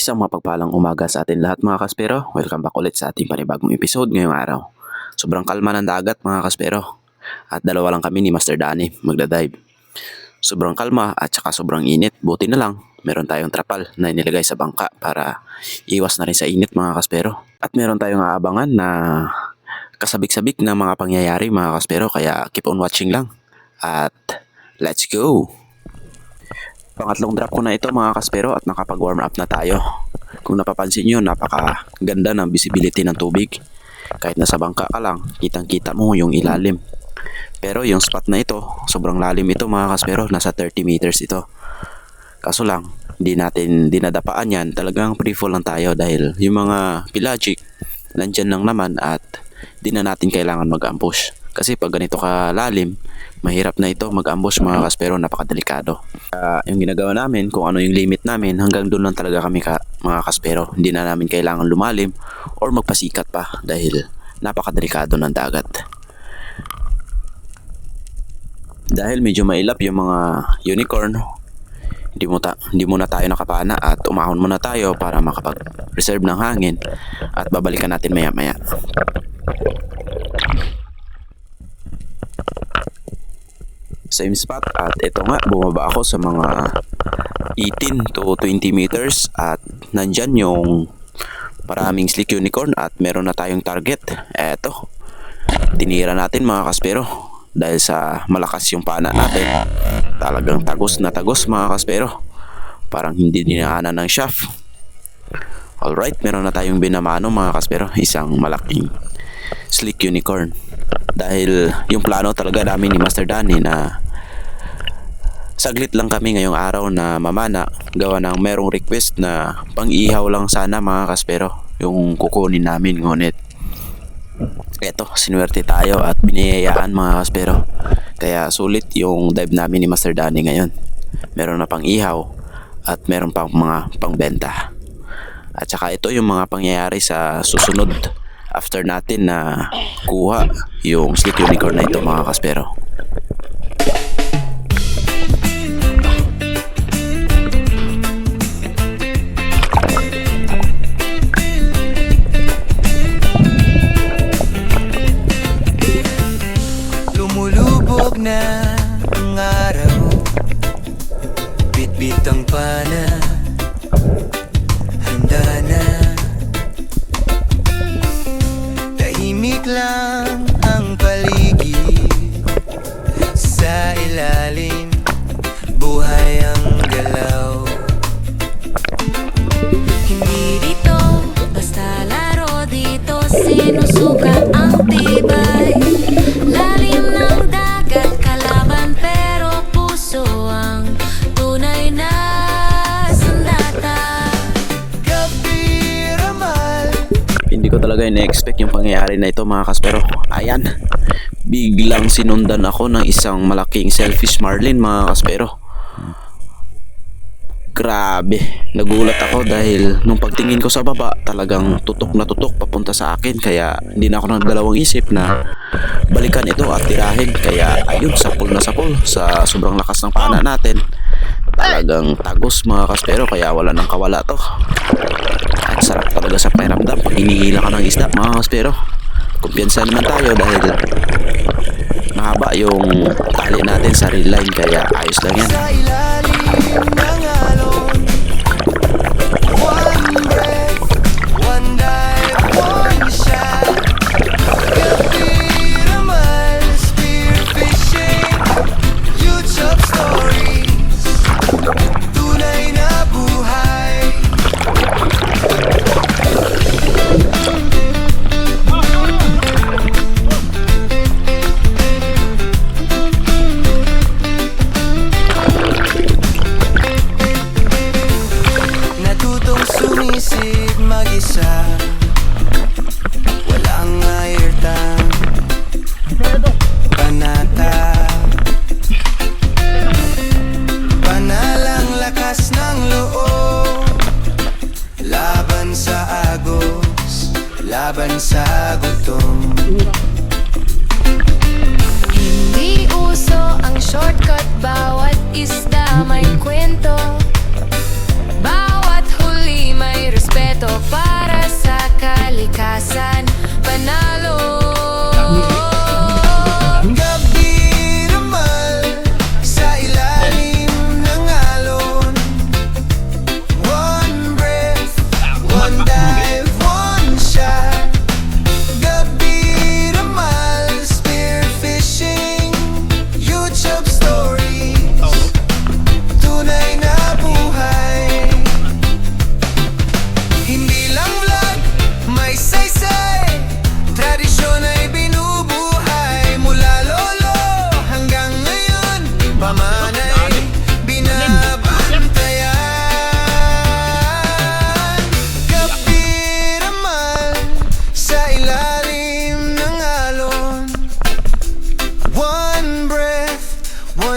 Isang mapagpalang umaga sa atin lahat mga kaspero. Welcome back ulit sa ating panibagong episode ngayong araw. Sobrang kalma ng dagat mga kaspero. At dalawa lang kami ni Master Danny magdadive. Sobrang kalma at saka sobrang init. Buti na lang meron tayong trapal na inilagay sa bangka para iwas na rin sa init mga kaspero. At meron tayong aabangan na kasabik-sabik na mga pangyayari mga kaspero. Kaya keep on watching lang. At let's go! Pangatlong drop ko na ito mga kaspero at nakapag-warm up na tayo. Kung napapansin nyo, napakaganda ng visibility ng tubig. Kahit nasa bangka ka lang, kitang-kita mo yung ilalim. Pero yung spot na ito, sobrang lalim ito mga kaspero, nasa 30 meters ito. Kaso lang, hindi natin dinadapaan yan, talagang free fall lang tayo dahil yung mga pelagic, nandyan lang naman at di na natin kailangan mag-ambush. Kasi pag ganito kalalim, mahirap na ito mag-ambush mga kaspero, napakadelikado. Yung ginagawa namin, kung ano yung limit namin, hanggang doon lang talaga kami mga kaspero. Hindi na namin kailangan lumalim or magpasikat pa dahil napakadelikado ng dagat. Dahil medyo mailap yung mga unicorn, hindi muna tayo nakapana at umahon muna tayo para makapag-reserve ng hangin at babalikan natin maya-maya. Same spot at ito nga, bumaba ako sa mga 18 to 20 meters at nandyan yung maraming slick unicorn at meron na tayong target. Eto, tinira natin mga kaspero dahil sa malakas yung pana natin. Talagang tagos na tagos mga kaspero, parang hindi dinaanan ng shaft. Alright, meron na tayong binamano mga kaspero, isang malaking slick unicorn. Dahil yung plano talaga namin ni Master Danny na saglit lang kami ngayong araw na mamana, gawa ng merong request na pang-ihaw lang sana mga kaspero yung kukunin namin. Ngunit eto, sinuwerte tayo at biniyayaan mga kaspero. Kaya sulit yung dive namin ni Master Danny ngayon. Meron na pang-ihaw at meron pang mga pangbenta. At saka ito yung mga pangyayari sa susunod after natin na kuha yung slick unicorn na ito mga kaspero. Lumulubog na ang araw, bitbit ang pana, handa na. Tahimik lang ang paligid, sa ilalim buhay ang galaw. Hindi dito basta laro, dito sinusukat ang tibay. Lalim ng dagat kalaban pero puso ang tunay na sandata. Gabi ramal, Hindi ko talaga ina-expect yung pangyayari na ito mga kaspero. Ayan, biglang sinundan ako ng isang malaking selfish marlin mga kaspero. Grabe, nagulat ako dahil nung pagtingin ko sa baba, talagang tutok na tutok papunta sa akin. Kaya hindi na ako nagdalawang isip na balikan ito at tirahin. Kaya ayun, sapol na sapol sa sobrang lakas ng pana natin. Talagang tagos mga kaspero, kaya wala nang kawala to. At sarap talaga sa pakiramdam pag hinihila ka ng isda mga kaspero. Kumpiyansa naman tayo dahil mahaba yung tali natin sa reel line, kaya ayos lang yan. sa ilalim ng alon. One breath, one dive, one shot. Gabi ramal, spear fishing, YouTube stories, tunay na buhay. Natutong sumisid mag-isa, walang airtime, panata, panalang lakas ng loob, laban sa agos, laban sa gutom. Hindi uso ang shortcut, bawat isda may kwento, bawat huli may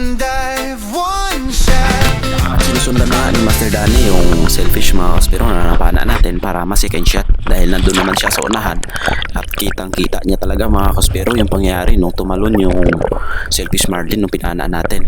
one dive, one shot. Sinusundan na nga ni Master Danny yung selfish mga kaspero na napana natin para ma-second shot dahil nandun naman siya sa unahan at kitang kita niya talaga mga kaspero yung pangyayari nung tumalon yung selfish marlin nung pinana natin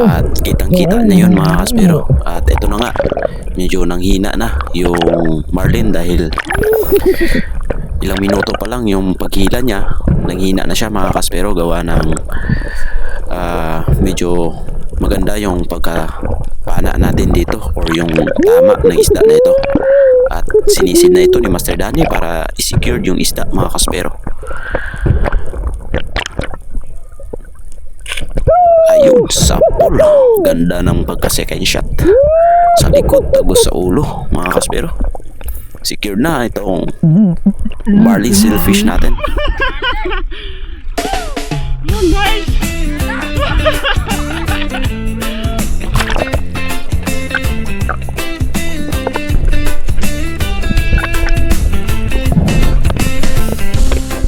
at kitang kita niya yun mga kaspero at ito na nga medyo nanghina na yung marlin dahil ilang minuto pa lang yung paghila niya nanghina na siya mga kaspero gawa ng medyo maganda yung pagkapana natin dito or yung tama ng isda na ito at sinisid na ito ni Master Danny para i-secure yung isda mga kaspero. Ayun, sapol, ganda ng pagka second shot sa likod tagos sa ulo mga kaspero. Secure na itong marlin silverfish natin.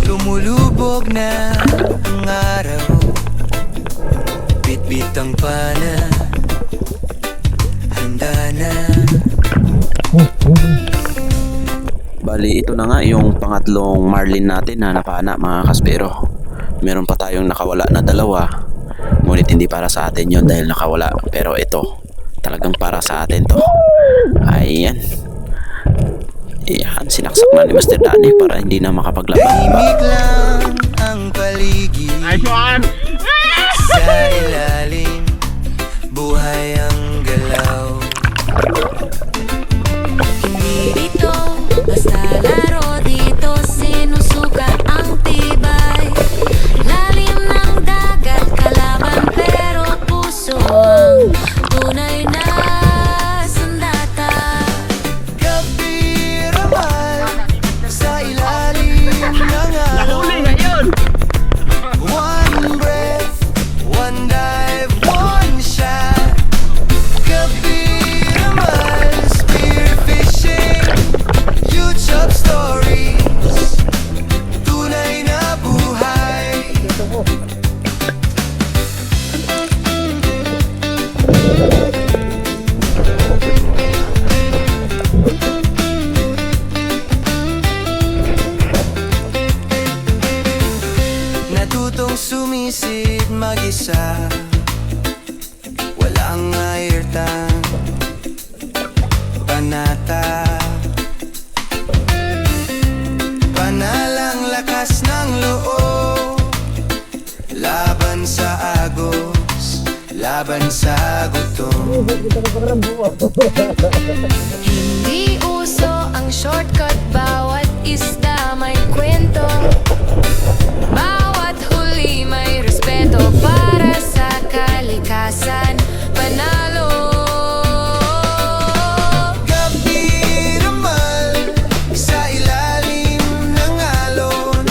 Lumulubog na ang araw, bitbit ang pana, handa na. Bali, ito na nga yung pangatlong marlin natin na napana mga kaspero. Meron pa tayong nakawala na dalawa. Ngunit hindi para sa atin yun dahil nakawala. Pero ito, talagang para sa atin to. Ayan. Ayan, sinaksak na ni Master Danny para hindi na makapaglabas. Tahimik lang ang paligid. Sa ilalim, buhay ang galaw. Hindi ito basta laro, dito sinusukat ang tibay. Lalim ng dagat kalaban pero puso ang tunay na sandata. Gabi ramal sa ilalim ng alon. One breath, one dive, one shot. Gabi ramal, spearfishing, YouTube stories, tunay na buhay. Natutong sumisid mag-isa, walang airtime, panata, panalang lakas ng loob, laban sa agos, laban sa gutom. Hindi uso ang shortcut, bawat isda may kwento. Bawat huli may respeto para sa kalikasan. Panalo. Gabi ramal sa ilalim ng alon.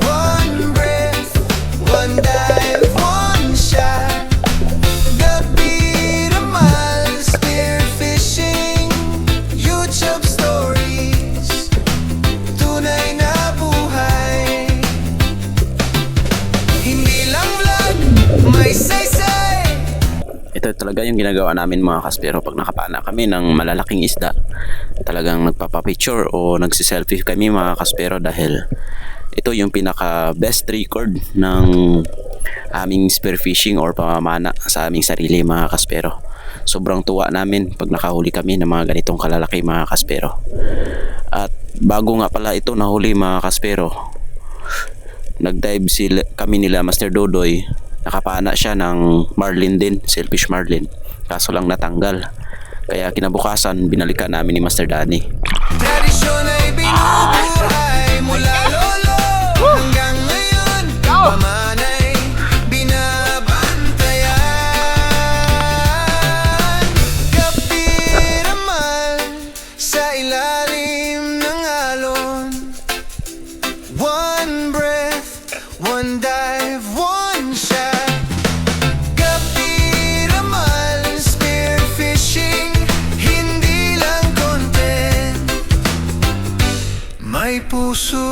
One breath, one dive, one shot. Gabi ramal, spearfishing, YouTube stories, tunay na buhay. Hindi lang vlog, may saysay. Ito talaga yung ginagawa namin mga kaspero pag nakapana kami ng malalaking isda. Talagang nagpapapicture o nagsiselfie kami mga kaspero dahil ito yung pinaka best record ng aming spearfishing or pamamana sa aming sarili mga kaspero. Sobrang tuwa namin pag nakahuli kami ng mga ganitong kalalaki mga kaspero. At bago nga pala ito nahuli mga kaspero, nagdive kami nila Master Dodoy, nakapana siya ng marlin din, selfish marlin, kaso lang natanggal. Kaya kinabukasan binalikan namin ni Master Danny. Tradisyon ay binubuhay mula lolo hanggang ngayon. Pamanay binabantayan. Gabi ramal sa ilalim ng alon. One breath, one dive, one shot. Gabi ramal, spearfishing, hindi lang content, may puso.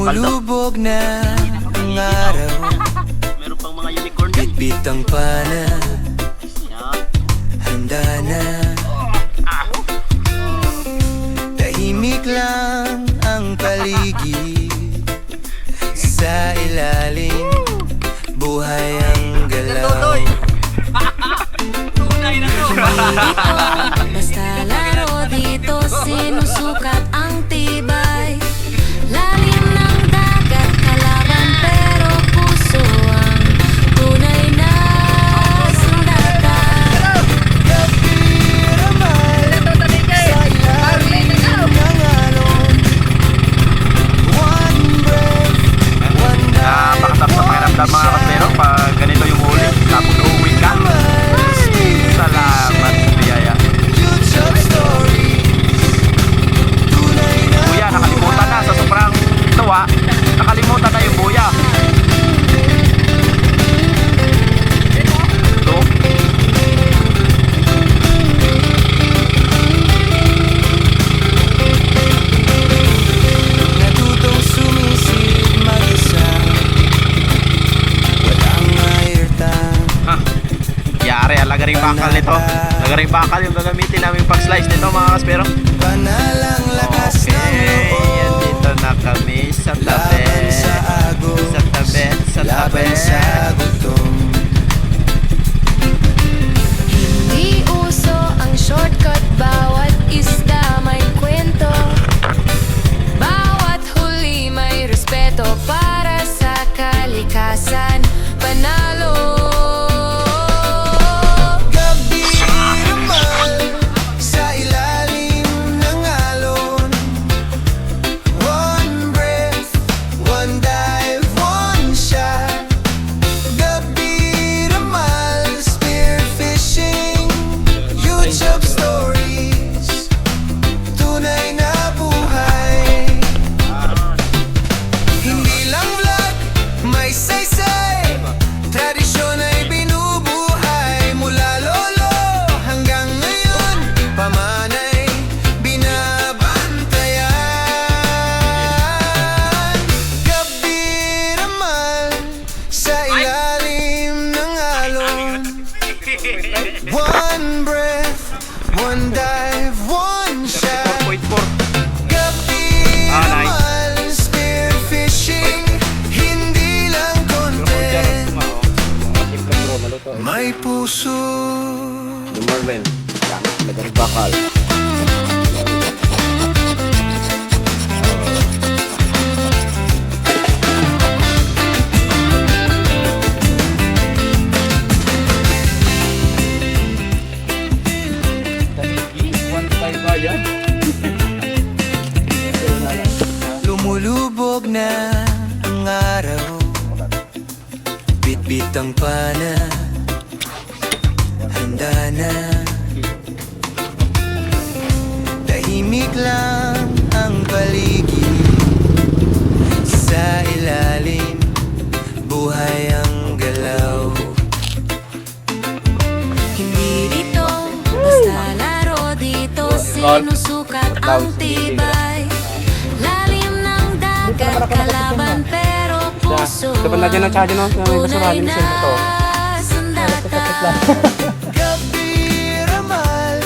Lumulubog na ang araw, Meron pang mga unicorn din. bitbit ang pana, handa na. Tahimik lang ang paligid, sa ilalim buhay ang galaw. Basta laro dito, sinusukat ang tibay. Lalim ng dagat, kalaban pero puso ang tunay na sundatan. Gabi ramal sa ilalim ng alon. One breath, one night, Napakasarap sa pakiramdam mga kaspero pag ganito yung huli. Tapos uuwi ka. Salamat, biyaya. future stories. Tunay na Buya, nakalimutan na sa sobrang tuwa. Nakalimutan na yung buya. Ito. natutong sumisid mag-isa. Walang airtime. Ha. Yari, lagaring bakal nito. Lagaring bakal yung gagamitin namin pag-slice nito mga kaspero. Panalang lakas ng Okay, yan loob. dito na kami sa tabi. Laban sa agos. Sa tabi, sa tabi. Laban sa gutom. Hindi uso ang shortcut, bawat isda may kwento. Bawat huli may respeto para sa kalikasan. Panalo. Gabi ramal sa ilalim ng alon. One breath, one dive, one shot. Gabi ramal, spear fishing, YouTube stories. Tunay na buhay. Hindi lang vlog, may saysay. Tradisyon ay binubuhay mula lolo hanggang ngayon. Pamanay binabantayan. Gabi ramal sa ilalim ng alon. One breath, one dive, one shot. 4.4. Gabi Ah, nice. ramal, spear fishing, hindi lang content. May puso. Marvin, lagaring bakal. Lumulubog na ang araw, bitbit ang pana, handa na. Tahimik lang ang paligid, sa ilalim buhay ang galaw. Hindi ito basta laro dito, sinusukat ang tibay. Lalim ng dagat, kalaban pero puso ang tunay na sundatan. Gabi ramal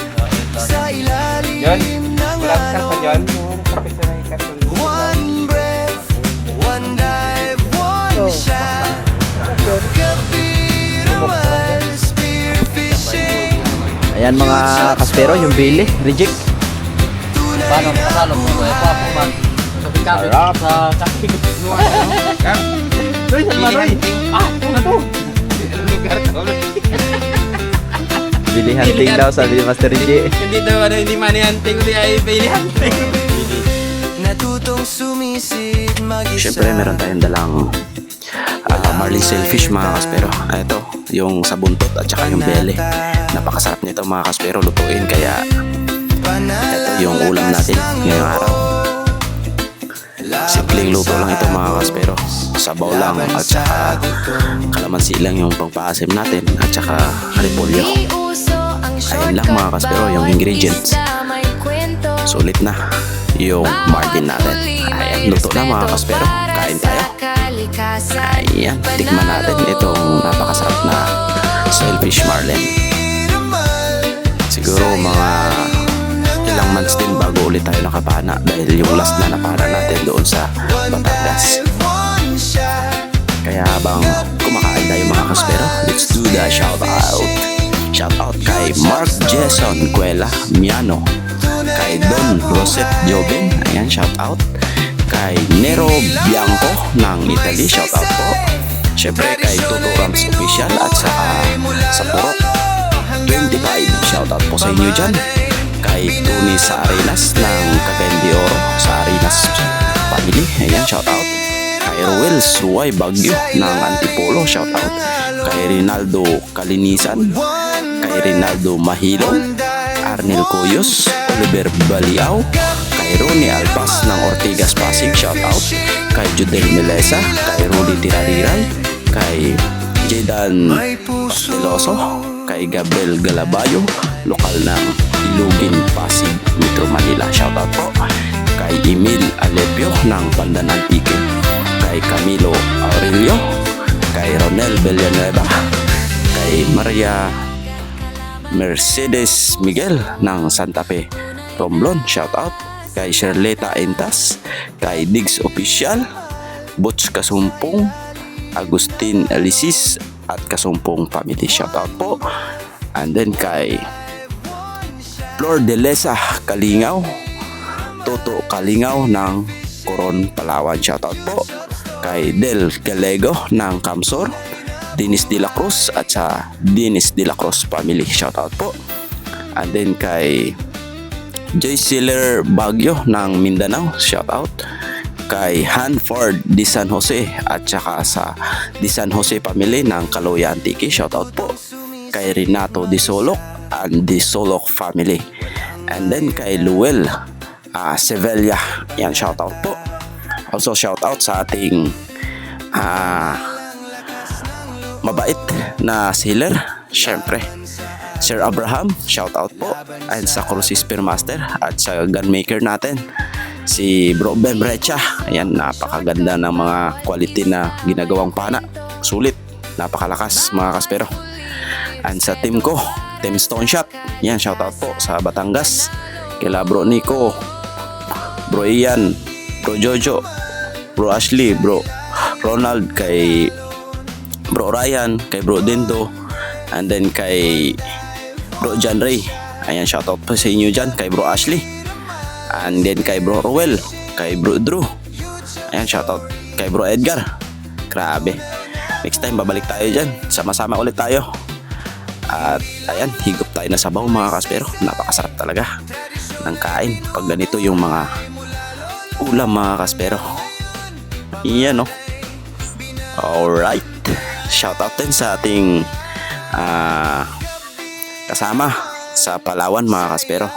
sa ilalim ng alon. One breath, one dive, one shot. Gabi ramal, spear fishing. Ayan mga kaspero, yung bili, reject. Paano kasalo mo? Sarap. Bili hunting daw sabi ni Master G. Hindi daw hindi money hunting, kundi ay baby hunting. Natutong sumisid mag-isa. Siyempre meron tayong dalang marlin sailfish mga kaspero. Ito, yung sa buntot at saka yung bele. Napakasarap nito mga kaspero lutuin, kaya ito yung ulam natin ngayong araw. Simpleng luto lang ito mga kaspero. Sabaw lang at saka kalamansi lang yung pangpaasim natin at saka repolyo. Di uso ang Ayun lang mga kaspero, yung bawat ingredients. isda may kwento. Sulit na. yung margin natin. Ayan, luto na mga kaspero. Kain tayo. Ayan, tikman natin itong napakasarap na shellfish marlin. Siguro mga ilang months din bago ulit tayo nakapana dahil yung last na napana natin doon sa Batangas. Kaya habang kumakain tayo mga kaspero, let's do the shout out. Shout out kay Mark Jason Cuela Miano, kay Don Roset Jobin, ayan, shout out. Kay Nero Bianco ng Italy, shout out po. Syempre kay Toto Rams Official at saka sa Purok 25, shout out po sa inyo dyan. Kay Tony Sarinas ng Cagayan de Oro, sa Arinas Family, ayan, shout out. Kay Roel Suway Bagyo ng Antipolo, shout out. Kay Rinaldo Kalinisan, kay Rinaldo Mahilong, Arnel Coyos, Oliver Baliao, kay Ronnie Alpas ng Ortigas Pasig, shout out. Kay Judel Melesa, kay Rudy Tirariray, kay Jedan Pasteloso, kay Gabriel Galabayo, lokal ng Ilugin, Pasig, Metro Manila, shout out po. Kay Emil Alepio ng Pandan Antique, kay Camilo Aurelio, kay Ronel Villanueva, kay Maria Mercedes Miguel ng Santa Fe Romblon, shout out. Kay Sherleta Entas, kay Diggs Official, Butch Kasumpong, Agustin Alisis at Kasumpong Family, shout out po. And then kay Flor de Lesa Kalingaw, Toto Kalingaw ng Coron, Palawan, shout out po. Kay Del Galego ng Camsor, Dennis De La Cruz at sa Dennis De La Cruz Family, shout out po. And then kay Joy Sealer Bagyo ng Mindanao, shout out. Kay Hanford de San Jose at saka sa de San Jose Family ng Kaloya Antique, shout out po. Kay Renato de Solok and de Solok Family. And then kay Luel Sevilla, yan, shout out po. Also shout out sa ating mabait na sealer, syempre Sir Abraham, shout out po. And sa Crucis Spearmaster at sa gunmaker natin si Bro Bem Recha, ayan, napakaganda ng mga quality na ginagawang pana, sulit, napakalakas mga kaspero. And sa team ko, Team Stone Shot, yan, shout out po sa Batangas, kila Bro Nico, Bro Ian, Bro Jojo, Bro Ashley, Bro Ronald, kay Bro Ryan, kay Bro Dendo, and then kay Bro John Ray, ayan, shout out po sa inyo dyan, kay Bro Ashley, and then kay Bro Roel, kay Bro Drew, ayan, shout out kay Bro Edgar. Grabe, next time babalik tayo dyan, sama-sama ulit tayo. At ayan, higop tayo na sabaw mga kaspero, napakasarap talaga ng kain pag ganito yung mga ulam mga kaspero. Iyan, no? Alright, shout out din sa ating kasama sa Palawan mga kaspero,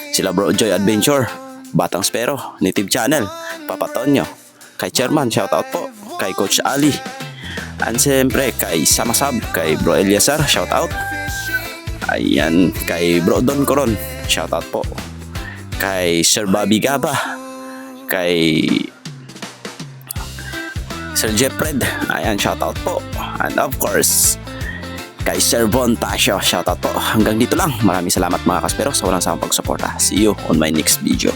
sila Bro Joy Adventure, Batang Spero, Native Channel, Papa Tonyo, kay Chairman, shout out po. Kay Coach Ali, and siyempre kay Samasab, kay Bro Eliasar, shout out. Ayan, kay Bro Don Coron, shout out po. Kay Sir Bobby Gaba, kay Sir Jeffred, ayan, shout out po. And of course kay Sir Von Tasio, shout out po. Hanggang dito lang, maraming salamat mga kaspero sa walang sawang pagsuporta. See you on my next video.